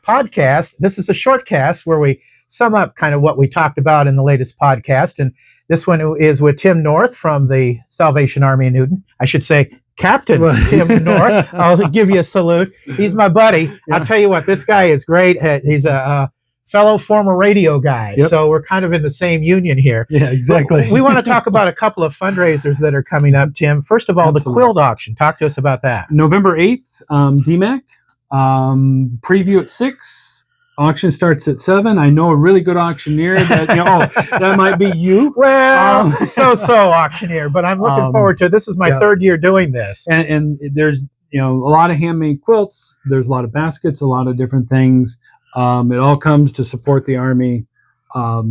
podcast. This is a shortcast where we sum up kind of what we talked about in the latest podcast. And this one is with Tim North from the Salvation Army in Newton. I should say Captain Tim North. I'll give you a salute. He's my buddy. Yeah. I'll tell you what, this guy is great. He's a fellow former radio guy. Yep. So we're kind of in the same union here. Yeah, exactly. We want to talk about a couple of fundraisers that are coming up, Tim. First of all, Absolutely. The Quilt Auction. Talk to us about that. November 8th, DMACC. Preview at 6. Auction starts at 7. I know a really good auctioneer that, that might be you. Well, so auctioneer, but I'm looking forward to it. This is my third year doing this. And there's, a lot of handmade quilts. There's a lot of baskets, a lot of different things. It all comes to support the Army. A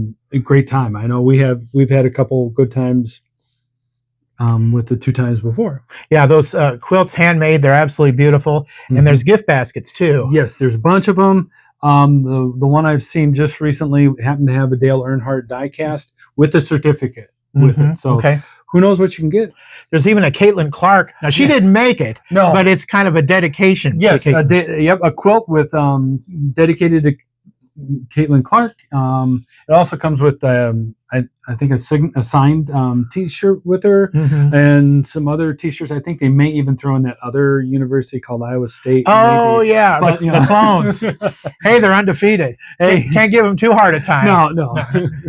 great time. I know we've had a couple good times with the 2 times before. Yeah, those quilts handmade, they're absolutely beautiful. Mm-hmm. And there's gift baskets too. Yes, there's a bunch of them. The one I've seen just recently happened to have a Dale Earnhardt die cast with a certificate with it. So who knows what you can get. There's even a Caitlin Clark. Now, she didn't make it, but it's kind of a dedication. Yes, a quilt with dedicated to Caitlin Clark. It also comes with I think a signed T-shirt with her and some other T-shirts. I think they may even throw in that other university called Iowa State. Oh maybe. Yeah, but, the clones. Hey, they're undefeated. Hey, can't give them too hard a time. No,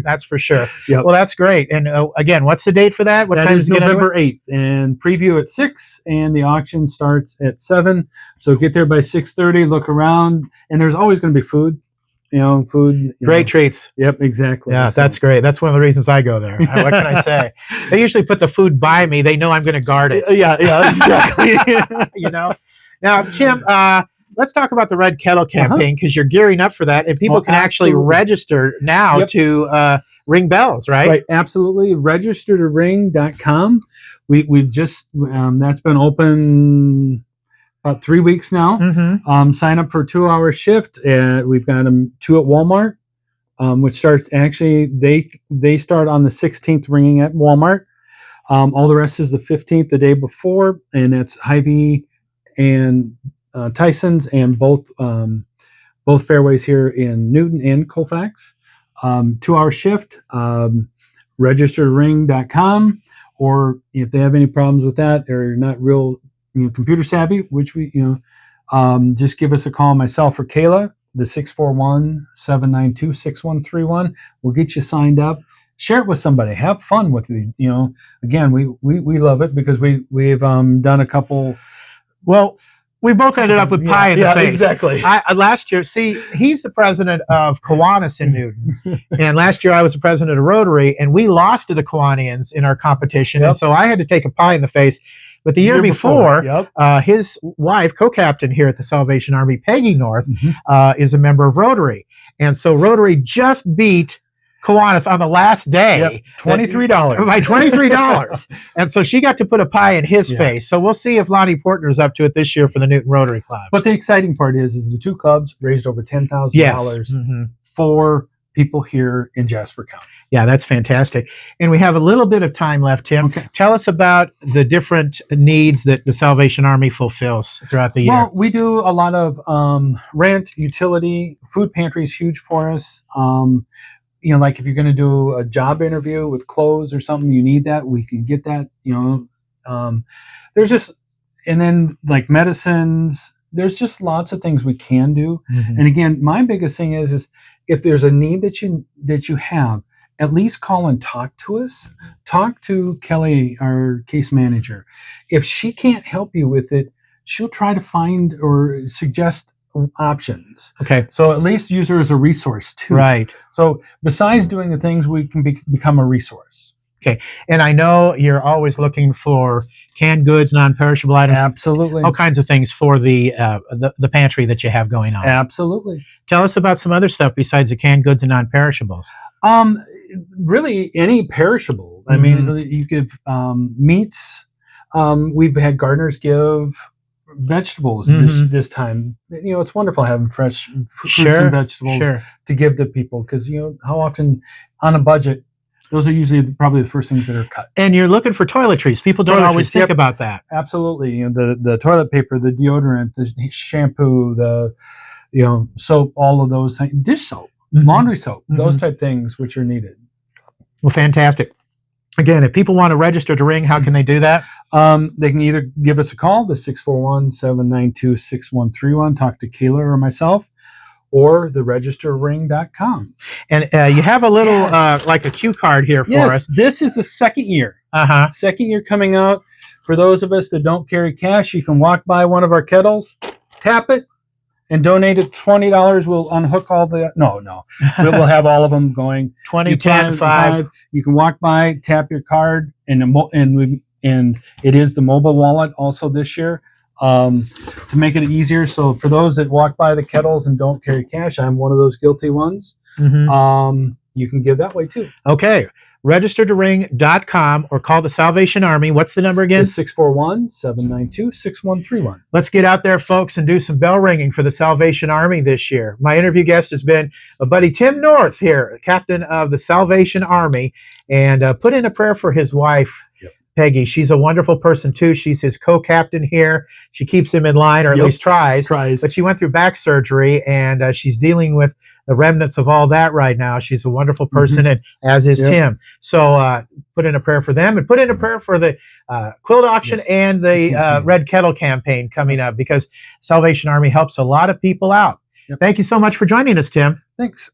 that's for sure. Yep. Well, that's great. And again, what's the date for that? What time is November 8th, and preview at 6, and the auction starts at 7. So get there by 6:30. Look around, and there's always going to be food. Food. Great treats. Yep, exactly. Yeah, that's great. That's one of the reasons I go there. What can I say? They usually put the food by me. They know I'm going to guard it. Yeah, exactly. Now, Tim, let's talk about the Red Kettle campaign because you're gearing up for that, and people can actually register now to ring bells, right? Right, absolutely. Registertoring.com. We've just that's been open about 3 weeks now. Sign up for a 2-hour shift. We've got them 2 at Walmart, which starts actually they start on the 16th ringing at Walmart. All the rest is the 15th, the day before, and that's Hy-Vee and Tyson's, and both fairways here in Newton and Colfax. 2-hour shift. Registertoring.com, or if they have any problems with that, or you're not real computer savvy, which we, just give us a call, myself or Kayla, the 641-792-6131. We'll get you signed up. Share it with somebody. Have fun with it. Again, we love it because we've done a couple. Well, we both ended up with pie in the face. Exactly. Last year, he's the president of Kiwanis in Newton. And last year I was the president of Rotary, and we lost to the Kiwanians in our competition. And so I had to take a pie in the face. But the year before his wife, co-captain here at the Salvation Army, Peggy North, is a member of Rotary. And so Rotary just beat Kiwanis on the last day. $23. By $23. And so she got to put a pie in his face. So we'll see if Lonnie Portner's up to it this year for the Newton Rotary Club. But the exciting part is the 2 clubs raised over $10,000 for people here in Jasper County. Yeah, that's fantastic. And we have a little bit of time left, Tim. Okay. Tell us about the different needs that the Salvation Army fulfills throughout the year. Well, we do a lot of rent, utility, food pantry is huge for us. Like if you're going to do a job interview with clothes or something, you need that, we can get that. There's just, and then like medicines, there's just lots of things we can do. And again, my biggest thing is if there's a need that you have, at least call and talk to us. Talk to Kelly, our case manager. If she can't help you with it, she'll try to find or suggest options. Okay. So at least use her as a resource too. Right. So besides doing the things, we can become a resource. Okay. And I know you're always looking for canned goods, non-perishable items. Absolutely. All kinds of things for the pantry that you have going on. Absolutely. Tell us about some other stuff besides the canned goods and non-perishables. Really any perishable. I mean, you give meats. We've had gardeners give vegetables this time. It's wonderful having fresh fruits and vegetables to give to people because, how often on a budget, those are usually probably the first things that are cut. And you're looking for toiletries. People don't always think about that. Absolutely. The toilet paper, the deodorant, the shampoo, the soap, all of those things, dish soap, laundry soap, those type things which are needed. Well, fantastic. Again, if people want to register to ring, how can they do that? They can either give us a call, the 641-792-6131, talk to Kayla or myself, or the registerring.com. And you have a little, like a cue card here for us. This is the second year. Uh-huh. Second year coming out. For those of us that don't carry cash, you can walk by one of our kettles, tap it, and donate it $20. We'll unhook all the... No. We'll have all of them going. 20, 10, 5. You can walk by, tap your card, and it is the mobile wallet also this year to make it easier. So for those that walk by the kettles and don't carry cash, I'm one of those guilty ones. You can give that way too. Okay. Registertoring.com or call the Salvation Army. What's the number again? 641-792-6131. Let's get out there, folks, and do some bell ringing for the Salvation Army this year. My interview guest has been a buddy, Tim North here, captain of the Salvation Army, and put in a prayer for his wife, Peggy. She's a wonderful person, too. She's his co-captain here. She keeps him in line, or at least tries. But she went through back surgery, and she's dealing with the remnants of all that right now. She's a wonderful person, and as is Tim. So put in a prayer for them, and put in a prayer for the quilt auction and the Red Kettle campaign coming up, because Salvation Army helps a lot of people out. Thank you so much for joining us, Tim. Thanks.